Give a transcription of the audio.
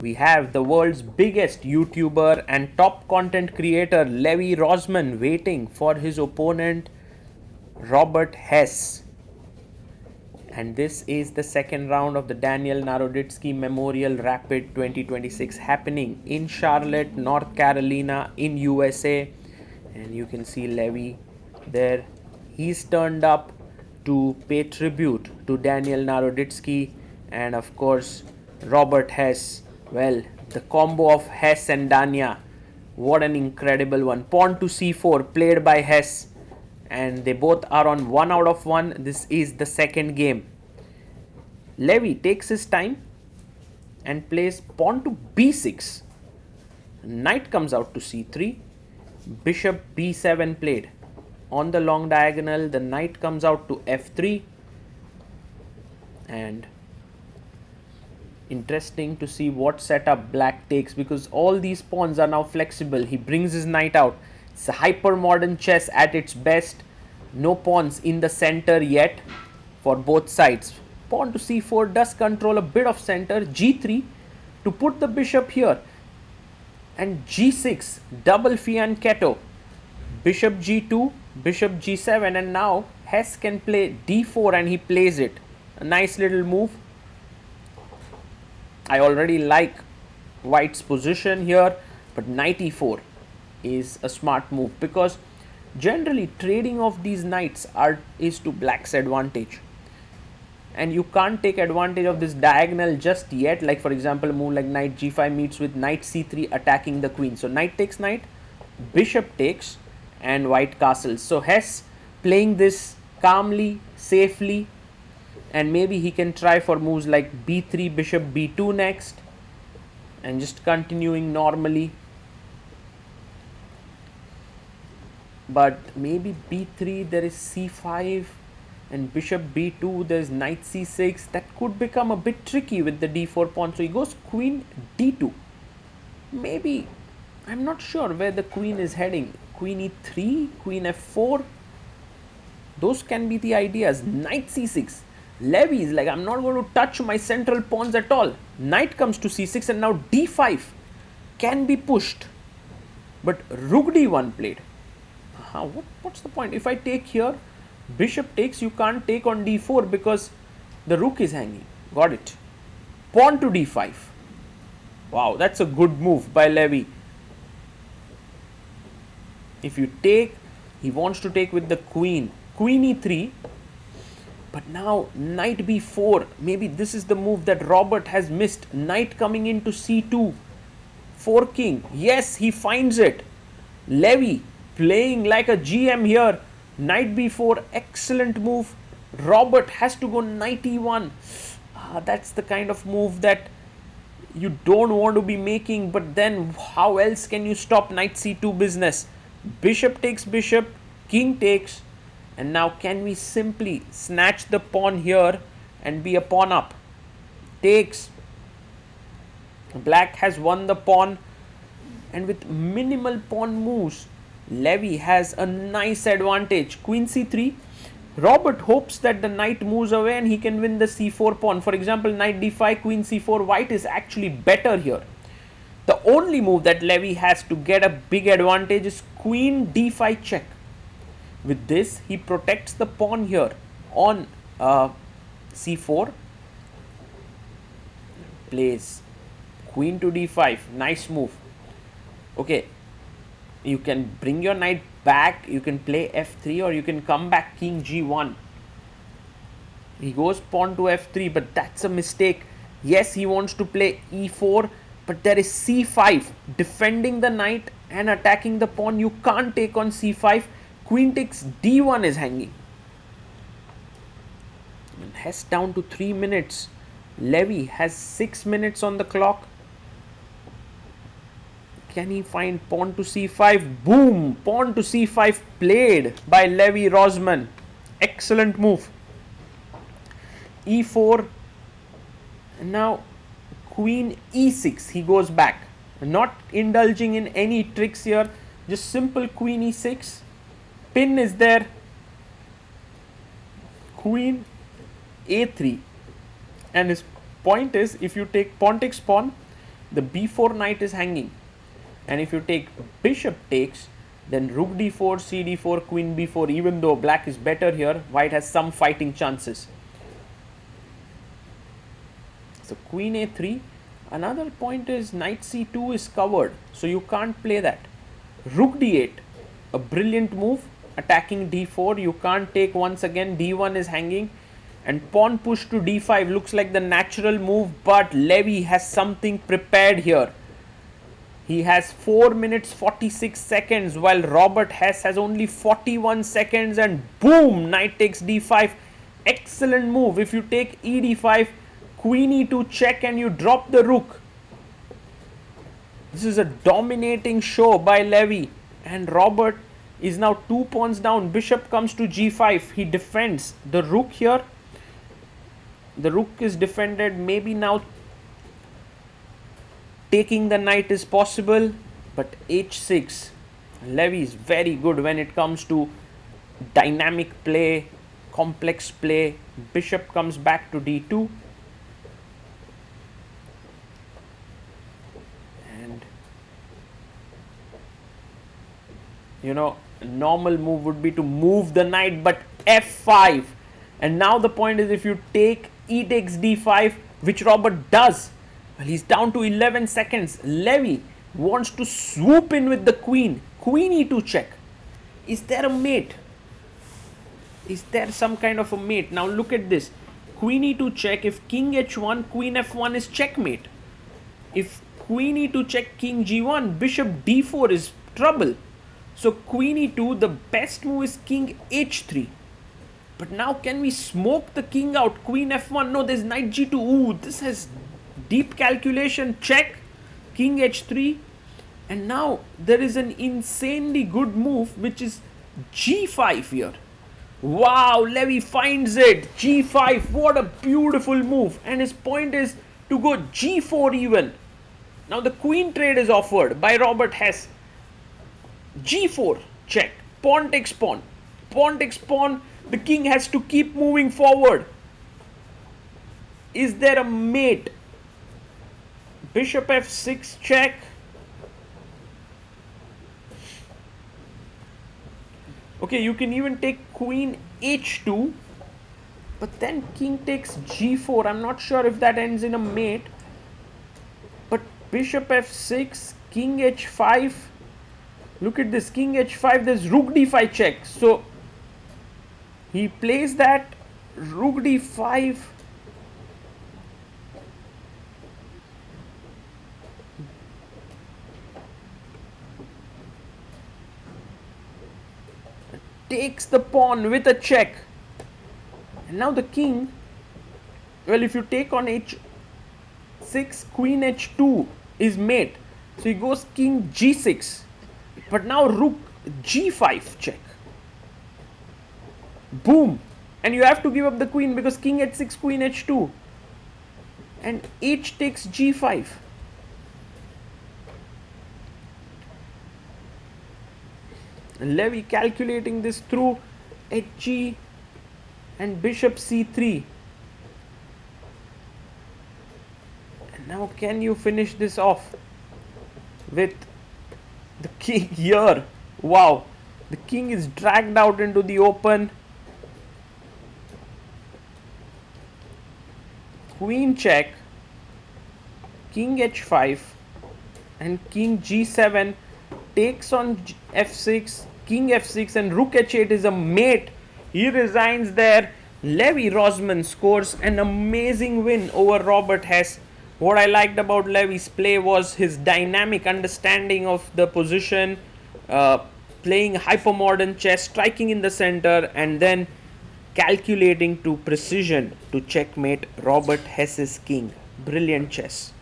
We have the world's biggest YouTuber and top content creator Levy Rozman waiting for his opponent Robert Hess. And this is the second round of the Daniel Naroditsky Memorial Rapid 2026 happening in Charlotte, North Carolina in USA. And you can see Levy there. He's turned up to pay tribute to Daniel Naroditsky and of course Robert Hess. Well, the combo of Hess and Dania, what an incredible one. Pawn to c4 played by Hess, and they both are on 1 out of 1. This is the second game. Levy takes his time and plays pawn to b6. Knight comes out to c3. Bishop b7 played. On the long diagonal, the knight comes out to f3. And interesting to see what setup black takes, because all these pawns are now flexible. He brings his knight out. It's a hyper-modern chess at its best. No pawns in the center yet for both sides. Pawn to c4 does control a bit of center. g3 to put the bishop here. And g6, double fianchetto. Bishop g2, bishop g7, and now Hess can play d4 and he plays it. A nice little move. I already like white's position here, but knight e4 is a smart move, because generally trading of these knights is to black's advantage, and you can't take advantage of this diagonal just yet. Like for example, a move like knight g5 meets with knight c3 attacking the queen. So knight takes knight, bishop takes, and white castles. So Hess playing this calmly, safely, and maybe he can try for moves like b3, bishop b2 next, and just continuing normally. But maybe b3, there is c5, and bishop b2, there's knight c6. That could become a bit tricky with the d4 pawn. So he goes queen d2. Maybe, I'm not sure where the queen is heading. Queen e3, queen f4. Those can be the ideas. Knight c6. Levy is like, I'm not going to touch my central pawns at all. Knight comes to c6, and now d5 can be pushed. But rook d1 played. What's the point? If I take here, bishop takes, you can't take on d4 because the rook is hanging. Got it. Pawn to d5. Wow, that's a good move by Levy. If you take, he wants to take with the queen. Queen e3. But now knight b4. Maybe this is the move that Robert has missed. Knight coming into c2. Forking. Yes, he finds it. Levy playing like a GM here. Knight b4. Excellent move. Robert has to go knight e1. That's the kind of move that you don't want to be making. But then how else can you stop knight c2 business? Bishop takes bishop. King takes. And now can we simply snatch the pawn here and be a pawn up? Takes. Black has won the pawn, and with minimal pawn moves, Levy has a nice advantage. Queen c3. Robert hopes that the knight moves away and he can win the c4 pawn. For example, knight d5, queen c4. White is actually better here. The only move that Levy has to get a big advantage is queen d5 check. With this, he protects the pawn here on c4. Plays queen to d5. Nice move. Okay, you can bring your knight back. You can play f3, or you can come back king g1. He goes pawn to f3, but that's a mistake. Yes, he wants to play e4, but there is c5 defending the knight and attacking the pawn. You can't take on c5. Queen takes d1 is hanging. And Hess down to 3 minutes. Levy has 6 minutes on the clock. Can he find pawn to c5? Boom! Pawn to c5 played by Levy Rozman. Excellent move. e4. And now queen e6. He goes back. Not indulging in any tricks here. Just simple queen e6. Pin is there. Queen a3. And his point is, if you take pawn takes pawn, the b4 knight is hanging. And if you take bishop takes, then rook d4, c d4, queen b4, even though black is better here, white has some fighting chances. So queen a3. Another point is knight c2 is covered, so you can't play that. Rook d8, a brilliant move, attacking d4. You can't take once again, d1 is hanging. And pawn push to d5 looks like the natural move, but Levy has something prepared here. He has 4 minutes 46 seconds while Robert Hess has only 41 seconds, and boom, knight takes d5. Excellent move. If you take e d5, queen e2 check, and you drop the rook. This is a dominating show by Levy, and Robert is now 2 pawns down. Bishop comes to g5. He defends the rook here. The rook is defended. Maybe now taking the knight is possible, but h6. Levy is very good when it comes to dynamic play, complex play. Bishop comes back to d2. And you know, a normal move would be to move the knight, but f5. And now the point is, if you take e takes d5, which Robert does, well, he's down to 11 seconds. Levy wants to swoop in with the queen. Queen e2 check. Is there a mate? Is there some kind of a mate? Now look at this. Queen e2 check. If king h1, queen f1 is checkmate. If queen e2 check, king g1, bishop d4 is trouble. So queen e2, the best move is king h3. But now can we smoke the king out? Queen f1. No, there's knight g2. Ooh, this has deep calculation. Check. King h3. And now there is an insanely good move, which is g5 here. Wow, Levy finds it. g5. What a beautiful move. And his point is to go g4 even. Now the queen trade is offered by Robert Hess. g4 check. Pawn takes pawn. Pawn takes pawn. The king has to keep moving forward. Is there a mate? Bishop f6 check. Okay, you can even take queen h2. But then king takes g4. I'm not sure if that ends in a mate. But bishop f6, king h5. Look at this, king h5. There's rook d5 check. So he plays that, rook d5. Takes the pawn with a check. And now the king, well, if you take on h6, queen h2 is mate. So he goes king g6. But now rook g5 check. Boom. And you have to give up the queen because king h6, queen h2. And h takes g5. Levy calculating this through hg and bishop c3. And now can you finish this off with the king here? Wow. The king is dragged out into the open. Queen check, king h5, and king g7 takes on f6, king f6, and rook h8 is a mate. He resigns there. Levy Rozman scores an amazing win over Robert Hess. What I liked about Levy's play was his dynamic understanding of the position, playing hypermodern chess, striking in the center, and then calculating to precision to checkmate Robert Hess's king. Brilliant chess.